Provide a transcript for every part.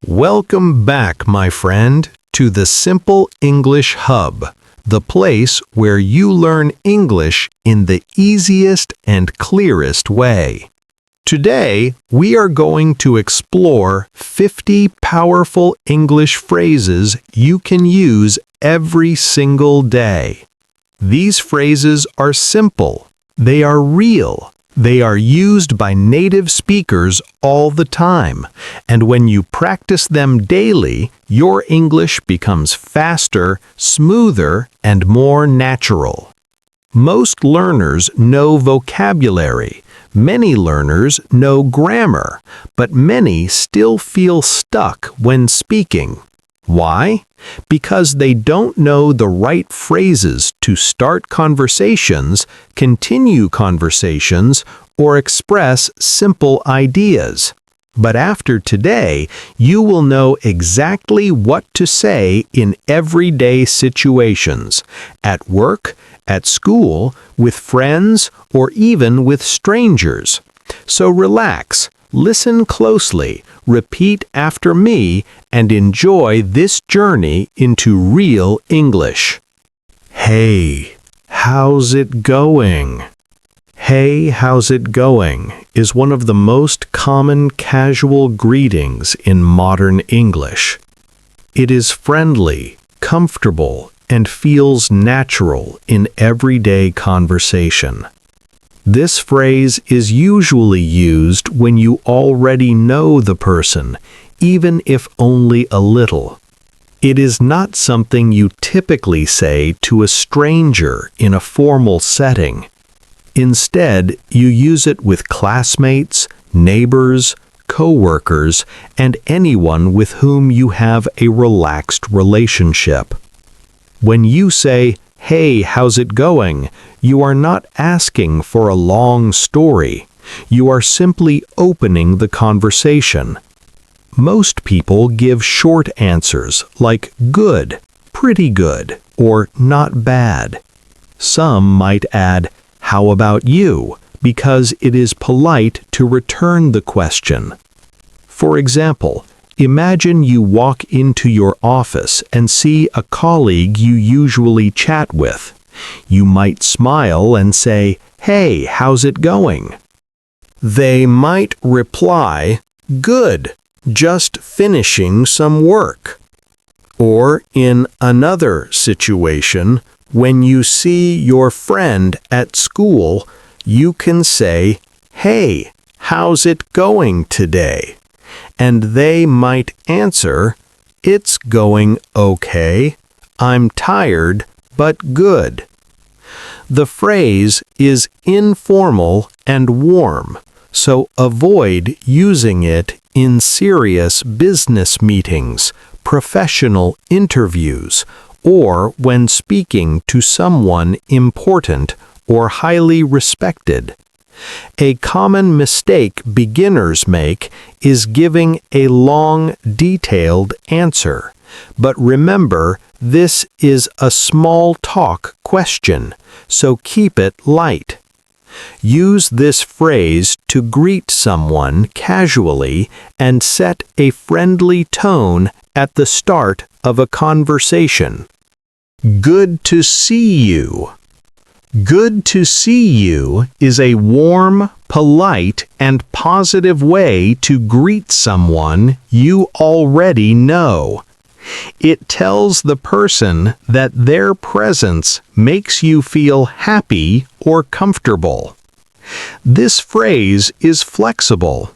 Welcome back, my friend, to the Simple English Hub, the place where you learn English in the easiest and clearest way. Today, we are going to explore 50 powerful English phrases you can use every single day. These phrases are simple, they are real, they are used by native speakers all the time, and when you practice them daily, your English becomes faster, smoother, and more natural. Most learners know vocabulary. Many learners know grammar, but many still feel stuck when speaking. Why? Because they don't know the right phrases to start conversations, continue conversations, or express simple ideas. But after today, you will know exactly what to say in everyday situations, at work, at school, with friends, or even with strangers. So relax, listen closely, repeat after me, and enjoy this journey into real English. Hey, how's it going? Hey, how's it going is one of the most common casual greetings in modern English. It is friendly, comfortable, and feels natural in everyday conversation. This phrase is usually used when you already know the person, even if only a little. It is not something you typically say to a stranger in a formal setting. Instead, you use it with classmates, neighbors, coworkers, and anyone with whom you have a relaxed relationship. When you say, "Hey, how's it going?" you are not asking for a long story. You are simply opening the conversation. Most people give short answers like good, pretty good, or not bad. Some might add, "How about you?" because it is polite to return the question. For example, imagine you walk into your office and see a colleague you usually chat with. You might smile and say, "Hey, how's it going?" They might reply, "Good, just finishing some work." Or in another situation, when you see your friend at school, you can say, "Hey, how's it going today?" And they might answer, "It's going okay. I'm tired, but good." The phrase is informal and warm, so avoid using it in serious business meetings, professional interviews, or when speaking to someone important or highly respected. A common mistake beginners make is giving a long, detailed answer. But remember, this is a small talk question, so keep it light. Use this phrase to greet someone casually and set a friendly tone at the start of a conversation. Good to see you. Good to see you is a warm, polite, and positive way to greet someone you already know. It tells the person that their presence makes you feel happy or comfortable. This phrase is flexible.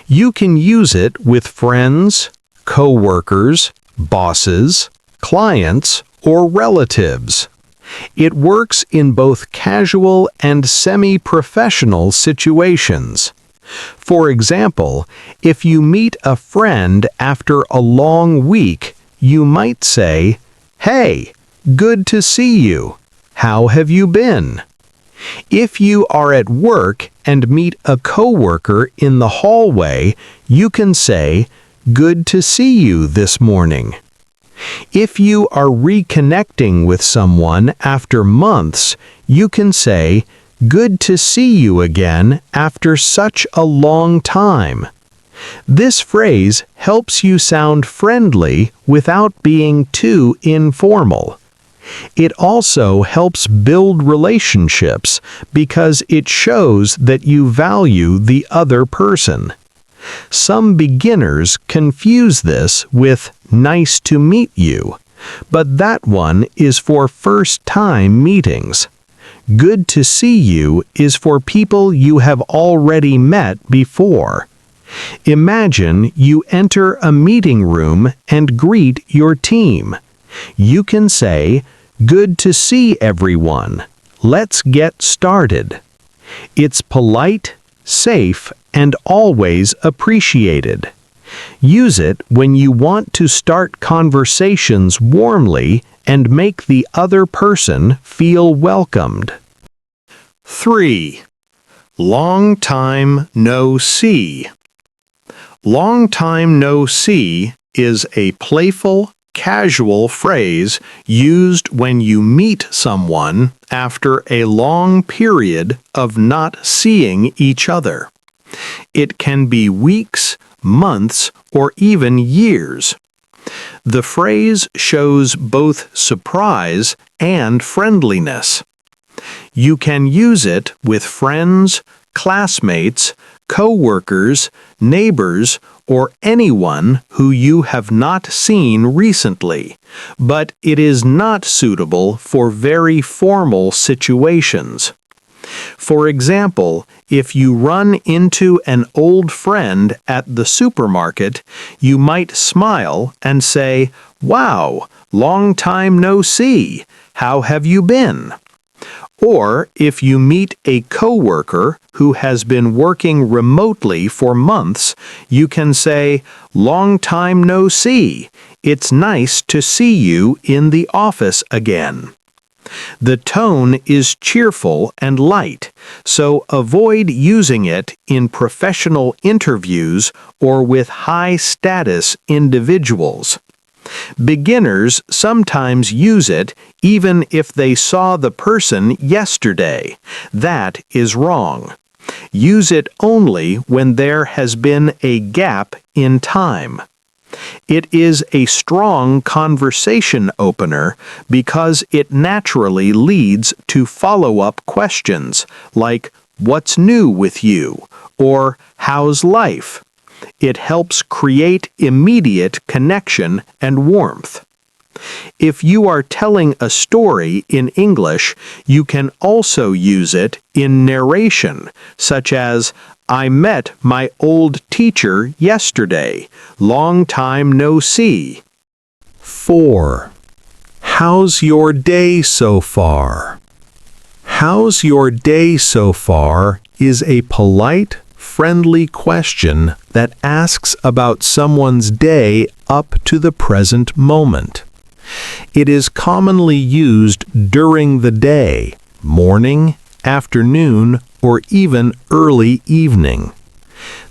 You can use it with friends, coworkers, bosses, clients, or relatives. It works in both casual and semi-professional situations. For example, if you meet a friend after a long week, you might say, "Hey, good to see you. How have you been?" If you are at work and meet a coworker in the hallway, you can say, "Good to see you this morning." If you are reconnecting with someone after months, you can say, "Good to see you again after such a long time." This phrase helps you sound friendly without being too informal. It also helps build relationships because it shows that you value the other person. Some beginners confuse this with "nice to meet you," but that one is for first-time meetings. "Good to see you" is for people you have already met before. Imagine you enter a meeting room and greet your team. You can say, "Good to see everyone. Let's get started." It's polite, safe, and always appreciated. Use it when you want to start conversations warmly and make the other person feel welcomed. 3. Long time no see. Long time no see is a playful, casual phrase used when you meet someone after a long period of not seeing each other. It can be weeks, months, or even years. The phrase shows both surprise and friendliness. You can use it with friends, classmates, coworkers, neighbors, or anyone who you have not seen recently, but it is not suitable for very formal situations. For example, if you run into an old friend at the supermarket, you might smile and say, "Wow, long time no see. How have you been?" Or if you meet a coworker who has been working remotely for months, you can say, "Long time no see. It's nice to see you in the office again." The tone is cheerful and light, so avoid using it in professional interviews or with high-status individuals. Beginners sometimes use it even if they saw the person yesterday. That is wrong. Use it only when there has been a gap in time. It is a strong conversation opener because it naturally leads to follow-up questions like, "What's new with you?" or "How's life?" It helps create immediate connection and warmth. If you are telling a story in English, you can also use it in narration, such as, "I met my old teacher yesterday. Long time no see." 4. How's your day so far? How's your day so far is a polite, friendly question that asks about someone's day up to the present moment. It is commonly used during the day, morning, afternoon, or even early evening.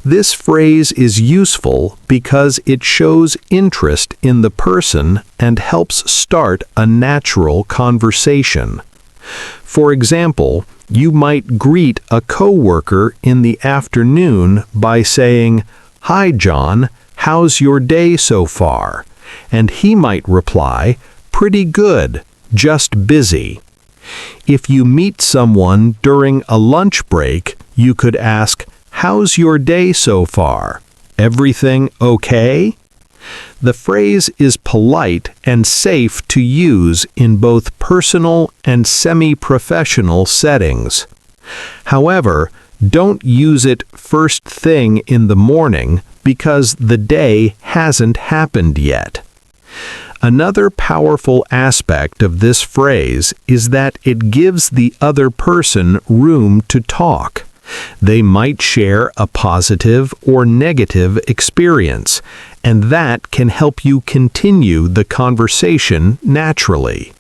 This phrase is useful because it shows interest in the person and helps start a natural conversation. For example, you might greet a coworker in the afternoon by saying, "Hi John, how's your day so far?" And he might reply, "Pretty good, just busy." If you meet someone during a lunch break, you could ask, "How's your day so far? Everything okay?" The phrase is polite and safe to use in both personal and semi-professional settings. However, don't use it first thing in the morning because the day hasn't happened yet. Another powerful aspect of this phrase is that it gives the other person room to talk. They might share a positive or negative experience, and that can help you continue the conversation naturally.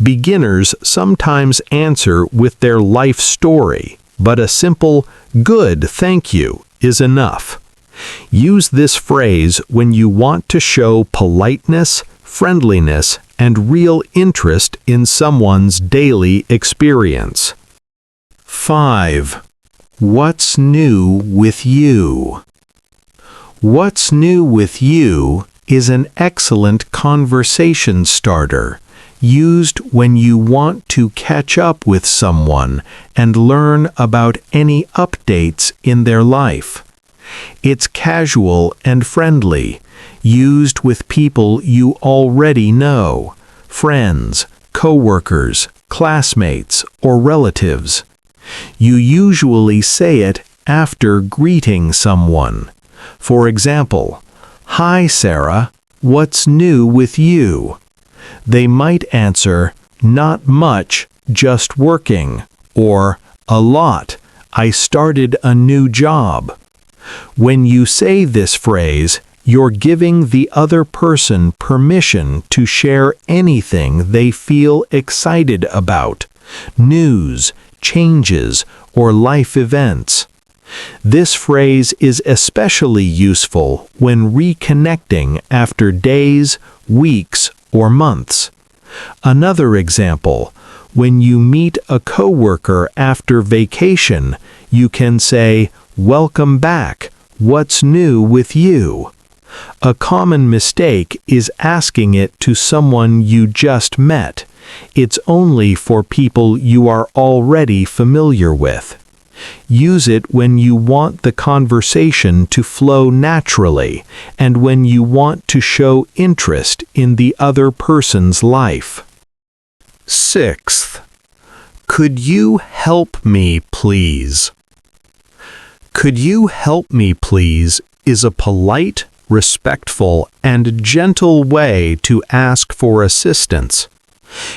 Beginners sometimes answer with their life story, but a simple "good, thank you" is enough. Use this phrase when you want to show politeness, friendliness, and real interest in someone's daily experience. 5. What's new with you? What's new with you is an excellent conversation starter, used when you want to catch up with someone and learn about any updates in their life. It's casual and friendly, used with people you already know, friends, coworkers, classmates, or relatives. You usually say it after greeting someone. For example, "Hi Sarah, what's new with you?" They might answer, "Not much, just working," or "A lot, I started a new job." When you say this phrase, you're giving the other person permission to share anything they feel excited about, news, changes, or life events. This phrase is especially useful when reconnecting after days, weeks, or months. Another example, when you meet a coworker after vacation, you can say, "Welcome back, what's new with you?" A common mistake is asking it to someone you just met. It's only for people you are already familiar with. Use it when you want the conversation to flow naturally and when you want to show interest in the other person's life. Sixth, could you help me please? Could you help me please is a polite, respectful, and gentle way to ask for assistance.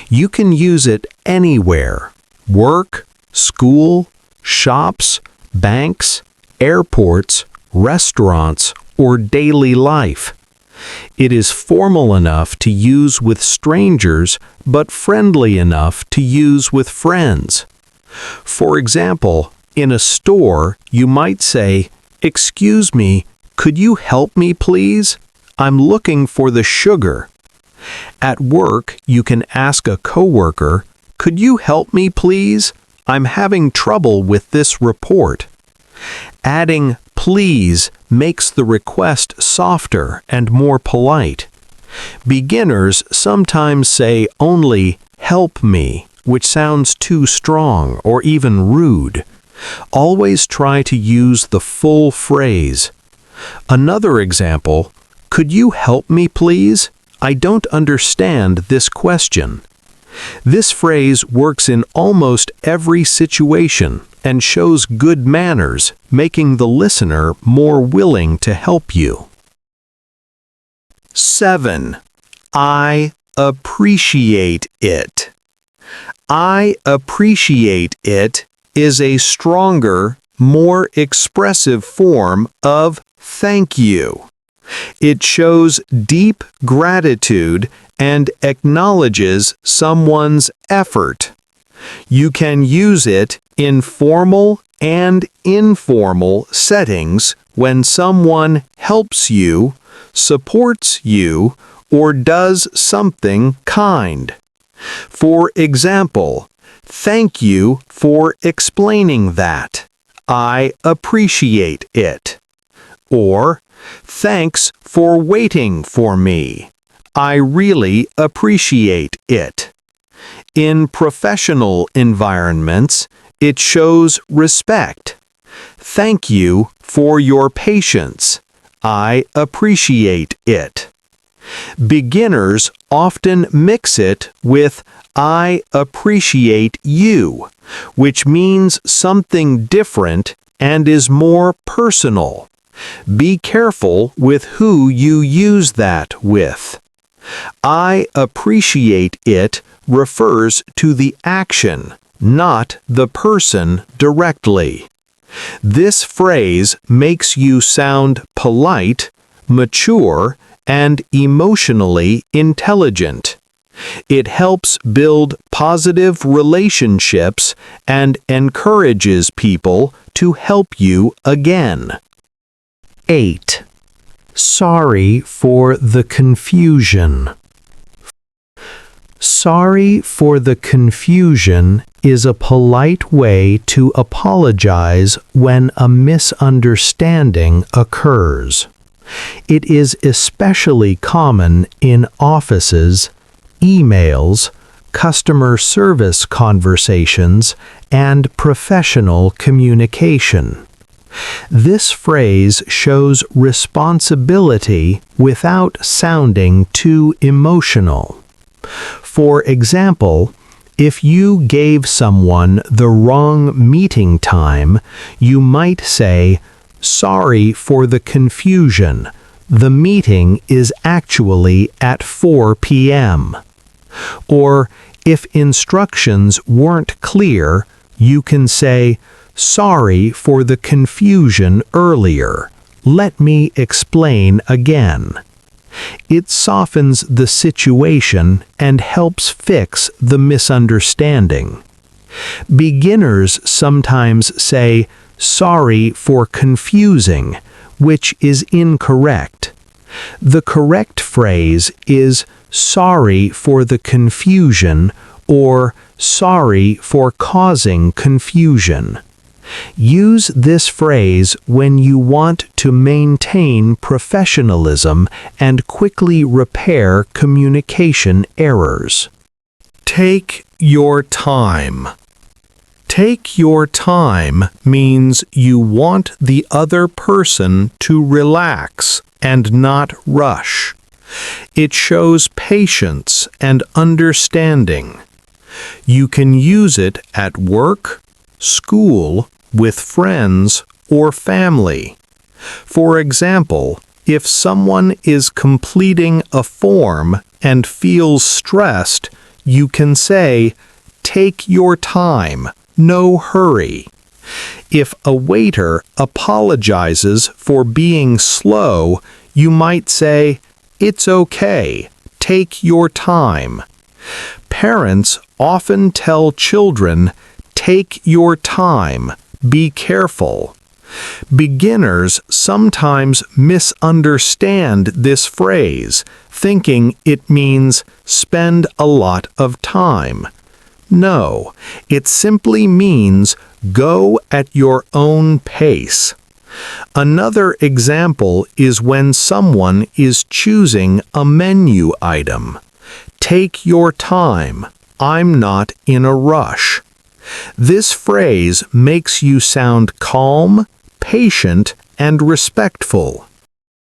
You can use it anywhere: work, school, shops, banks, airports, restaurants, or daily life. It is formal enough to use with strangers, but friendly enough to use with friends. For example, in a store, you might say, "Excuse me, could you help me please? I'm looking for the sugar." At work, you can ask a coworker, "Could you help me please? I'm having trouble with this report." Adding "please" makes the request softer and more polite. Beginners sometimes say only "help me," which sounds too strong or even rude. Always try to use the full phrase. Another example, "Could you help me please? I don't understand this question." This phrase works in almost every situation and shows good manners, making the listener more willing to help you. 7. I appreciate it. I appreciate it is a stronger, more expressive form of thank you. It shows deep gratitude and acknowledges someone's effort. You can use it in formal and informal settings when someone helps you, supports you, or does something kind. For example, "Thank you for explaining that. I appreciate it." Or, "Thanks for waiting for me. I really appreciate it." In professional environments, it shows respect. "Thank you for your patience. I appreciate it." Beginners often mix it with "I appreciate you," which means something different and is more personal. Be careful with who you use that with. "I appreciate it" refers to the action, not the person directly. This phrase makes you sound polite, mature, and emotionally intelligent. It helps build positive relationships and encourages people to help you again. 8. Sorry for the confusion. Sorry for the confusion is a polite way to apologize when a misunderstanding occurs. It is especially common in offices, emails, customer service conversations, and professional communication. This phrase shows responsibility without sounding too emotional. For example, if you gave someone the wrong meeting time, you might say, "Sorry for the confusion. The meeting is actually at 4 p.m." Or, if instructions weren't clear, you can say, "Sorry for the confusion earlier. Let me explain again." It softens the situation and helps fix the misunderstanding. Beginners sometimes say, "Sorry for confusing," which is incorrect. The correct phrase is "Sorry for the confusion" or "Sorry for causing confusion." Use this phrase when you want to maintain professionalism and quickly repair communication errors. Take your time. Take your time means you want the other person to relax and not rush. It shows patience and understanding. You can use it at work, school, with friends, or family. For example, if someone is completing a form and feels stressed, you can say, "Take your time, no hurry." If a waiter apologizes for being slow, you might say, "It's okay, take your time." Parents often tell children, "Take your time, be careful." Beginners sometimes misunderstand this phrase, thinking it means spend a lot of time. No, it simply means go at your own pace. Another example is when someone is choosing a menu item. Take your time, I'm not in a rush. This phrase makes you sound calm, patient, and respectful.